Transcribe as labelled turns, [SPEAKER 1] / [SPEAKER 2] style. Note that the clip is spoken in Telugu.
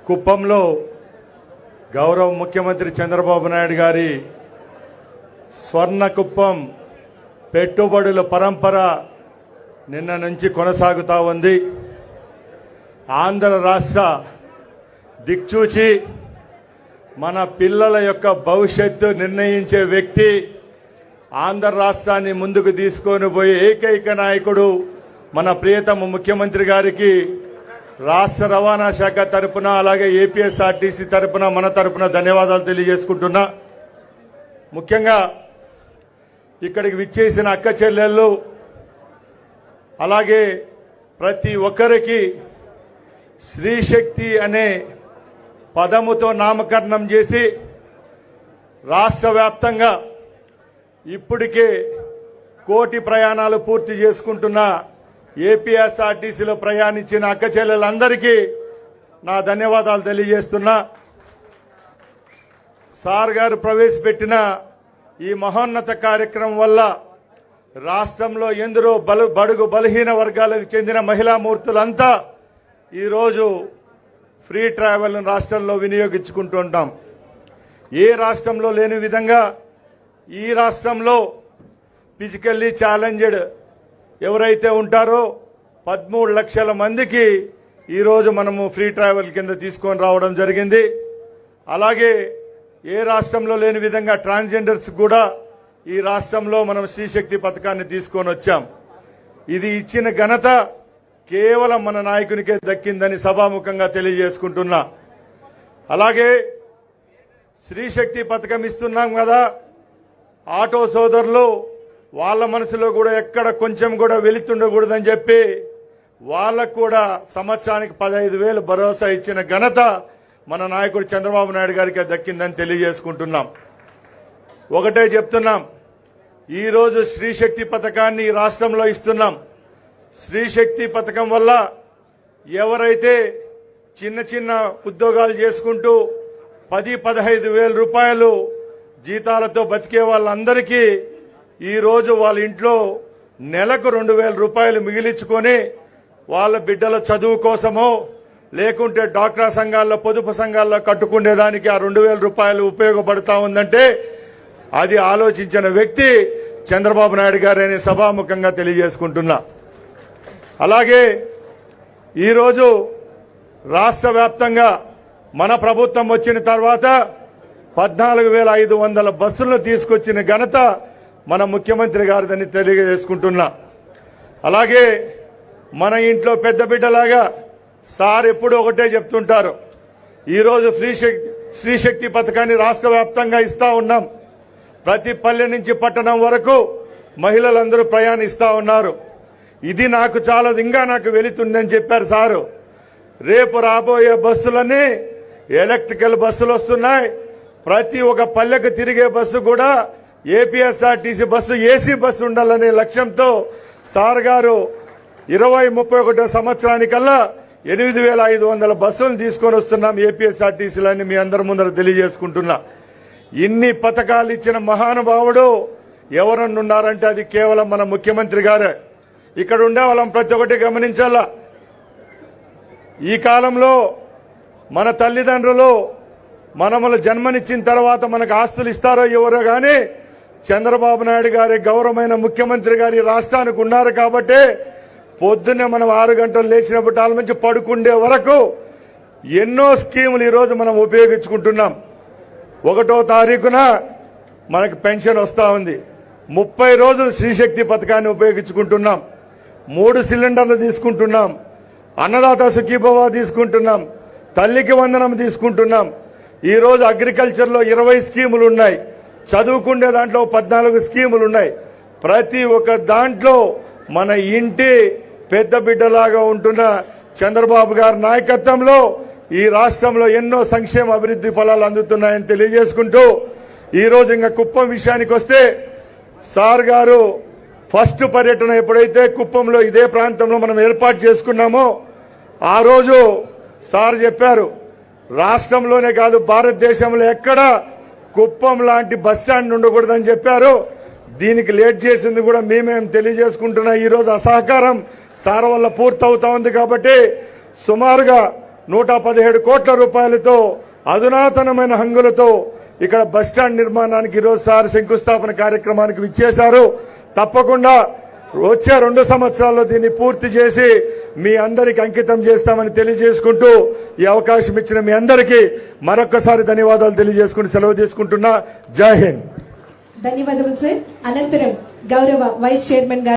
[SPEAKER 1] కుప్పంలో గౌరవ ముఖ్యమంత్రి చంద్రబాబు నాయుడు గారి స్వర్ణ కుప్పం పెట్టుబడుల పరంపర నిన్న నుంచి కొనసాగుతా ఉంది. ఆంధ్ర రాష్ట్ర దిక్చూచి మన పిల్లల యొక్క భవిష్యత్తు నిర్ణయించే వ్యక్తి, ఆంధ్ర రాష్ట్రాన్ని ముందుకు తీసుకొని పోయే ఏకైక నాయకుడు మన ప్రియతమ ముఖ్యమంత్రి గారికి రాష్ట్ర రవాణా శాఖ తరపున అలాగే ఏపీఎస్ఆర్టీసీ తరపున మన తరపున ధన్యవాదాలు తెలియజేసుకుంటున్నా. ముఖ్యంగా ఇక్కడికి విచ్చేసిన అక్క చెల్లెళ్ళు అలాగే ప్రతి ఒక్కరికి శ్రీశక్తి అనే పదముతో నామకరణం చేసి రాష్ట్ర వ్యాప్తంగా ఇప్పటికే 1 కోటి ప్రయాణాలు పూర్తి చేసుకుంటున్న ఏపీఎస్ఆర్టీసీలో ప్రయాణించిన అక్క చెల్లెలందరికీ నా ధన్యవాదాలు తెలియజేస్తున్నా. సార్ గారు ప్రవేశపెట్టిన ఈ మహోన్నత కార్యక్రమం వల్ల రాష్ట్రంలో ఎందరో బడుగు బలహీన వర్గాలకు చెందిన మహిళా మూర్తులంతా ఈరోజు ఫ్రీ ట్రావెల్ రాష్ట్రంలో వినియోగించుకుంటుంటాం. ఏ రాష్ట్రంలో లేని విధంగా ఈ రాష్ట్రంలో ఫిజికల్లీ ఛాలెంజ్డ్ ఎవరైతే ఉంటారో 13 లక్షల మందికి ఈరోజు మనము ఫ్రీ ట్రావెల్ కింద తీసుకొని రావడం జరిగింది. అలాగే ఏ రాష్ట్రంలో లేని విధంగా ట్రాన్స్జెండర్స్ కూడా ఈ రాష్ట్రంలో మనం శ్రీశక్తి పథకాన్ని తీసుకొని వచ్చాం. ఇది ఇచ్చిన ఘనత కేవలం మన నాయకునికే దక్కిందని సభాముఖంగా తెలియజేసుకుంటున్నా. అలాగే శ్రీశక్తి పథకం ఇస్తున్నాం కదా, ఆటో సోదరులు వాళ్ళ మనసులో కూడా ఎక్కడ కొంచెం కూడా వెలితుండకూడదని చెప్పి వాళ్ళకు కూడా సంవత్సరానికి 15,000 భరోసా ఇచ్చిన ఘనత మన నాయకుడు చంద్రబాబు నాయుడు గారికి దక్కిందని తెలియజేసుకుంటున్నాం. ఒకటే చెప్తున్నాం, ఈరోజు శ్రీశక్తి పథకాన్ని ఈ రాష్ట్రంలో ఇస్తున్నాం. శ్రీశక్తి పథకం వల్ల ఎవరైతే చిన్న చిన్న ఉద్యోగాలు చేసుకుంటూ 10-15,000 రూపాయలు జీతాలతో బతికే వాళ్ళందరికీ ఈరోజు వాళ్ళ ఇంట్లో నెలకు 2,000 రూపాయలు మిగిలించుకొని వాళ్ళ బిడ్డల చదువు కోసమో లేకుంటే డాక్టరా సంఘాల్లో పొదుపు సంఘాల్లో కట్టుకునేదానికి ఆ 2,000 రూపాయలు ఉపయోగపడతా ఉందంటే అది ఆలోచించిన వ్యక్తి చంద్రబాబు నాయుడు గారని సభాముఖంగా తెలియజేసుకుంటున్నా. అలాగే ఈరోజు రాష్ట్ర వ్యాప్తంగా మన ప్రభుత్వం వచ్చిన తర్వాత 14,500 బస్సులను తీసుకొచ్చిన ఘనత మన ముఖ్యమంత్రి గారిదని తెలియజేసుకుంటున్నా. అలాగే మన ఇంట్లో పెద్ద బిడ్డలాగా సార్ ఎప్పుడు ఒకటే చెప్తుంటారు, ఈరోజు శ్రీశక్తి పథకాన్ని రాష్ట్ర వ్యాప్తంగా ఇస్తా ఉన్నాం. ప్రతి పల్లె నుంచి పట్టణం వరకు మహిళలందరూ ప్రయాణిస్తా ఉన్నారు. ఇది నాకు చాలా ఇంకా నాకు వెళుతుందని చెప్పారు సారు. రేపు రాబోయే బస్సులన్నీ ఎలక్ట్రికల్ బస్సులు వస్తున్నాయి. ప్రతి ఒక్క పల్లెకు తిరిగే బస్సు కూడా ఏపీఎస్ఆర్టీసీ బస్సు ఏసీ బస్సు ఉండాలనే లక్ష్యంతో సార్ గారు 2031 సంవత్సరానికల్లా 8,500 బస్సులను తీసుకొని వస్తున్నాం ఏపీఎస్ఆర్టీసీలని మీ అందరి ముందర తెలియజేసుకుంటున్నా. ఇన్ని పథకాలు ఇచ్చిన మహానుభావుడు ఎవరన్నున్నారంటే అది కేవలం మన ముఖ్యమంత్రి గారే. ఇక్కడ ఉండే వాళ్ళం ప్రతి ఒక్కటి గమనించాలా. ఈ కాలంలో మన తల్లిదండ్రులు మనములు జన్మనిచ్చిన తర్వాత మనకు ఆస్తులు ఇస్తారో ఎవరో గాని చంద్రబాబు నాయుడు గారి గౌరవమైన ముఖ్యమంత్రి గారి రాష్ట్రానికి ఉన్నారు కాబట్టి పొద్దున్నే మనం 6 గంటలు లేచినప్పుడు వాళ్ళ నుంచి పడుకుండే వరకు ఎన్నో స్కీములు ఈరోజు మనం ఉపయోగించుకుంటున్నాం. 1వ తారీఖున మనకు పెన్షన్ వస్తా ఉంది. 30 రోజులు శ్రీశక్తి పథకాన్ని ఉపయోగించుకుంటున్నాం. 3 సిలిండర్లు తీసుకుంటున్నాం. అన్నదాత సుఖీభవ తీసుకుంటున్నాం. తల్లికి వందనం తీసుకుంటున్నాం. ఈ రోజు అగ్రికల్చర్ లో 20 స్కీములు ఉన్నాయి. చదువుకునే దాంట్లో 14 స్కీములు ఉన్నాయి. ప్రతి ఒక్క దాంట్లో మన ఇంటి పెద్ద బిడ్డలాగా ఉంటున్న చంద్రబాబు గారి నాయకత్వంలో ఈ రాష్ట్రంలో ఎన్నో సంక్షేమ అభివృద్ధి ఫలాలు అందుతున్నాయని తెలియజేసుకుంటూ ఈ రోజు ఇంకా కుప్పం విషయానికి వస్తే సార్ గారు ఫస్ట్ పర్యటన ఎప్పుడైతే కుప్పంలో ఇదే ప్రాంతంలో మనం ఏర్పాటు చేసుకున్నామో ఆ రోజు సార్ చెప్పారు, రాష్ట్రంలోనే కాదు భారతదేశంలో ఎక్కడ కుప్పం లాంటి బస్టాండ్ ఉండకూడదని చెప్పారు. దీనికి లేట్ చేసింది కూడా మేమేం తెలియజేసుకుంటున్నా. ఈ రోజు అసహకారం సార్ వల్ల పూర్తవుతా ఉంది కాబట్టి సుమారుగా 117 కోట్ల రూపాయలతో అధునాతనమైన హంగులతో ఇక్కడ బస్టాండ్ నిర్మాణానికి ఈరోజు సార్ శంకుస్థాపన కార్యక్రమానికి విచ్చేశారు. తప్పకుండా వచ్చే 2 సంవత్సరాల్లో దీన్ని పూర్తి చేసి మీ అందరికి అంకితం చేస్తామని తెలియజేసుకుంటూ ఈ అవకాశం ఇచ్చిన మీ అందరికీ మరొక్కసారి ధన్యవాదాలు తెలియజేసుకుని సెలవు తీసుకుంటున్నా. జై హింద్.
[SPEAKER 2] ధన్యవాదాలు సార్. అనంతరం గౌరవ వైస్ చైర్మన్ గారు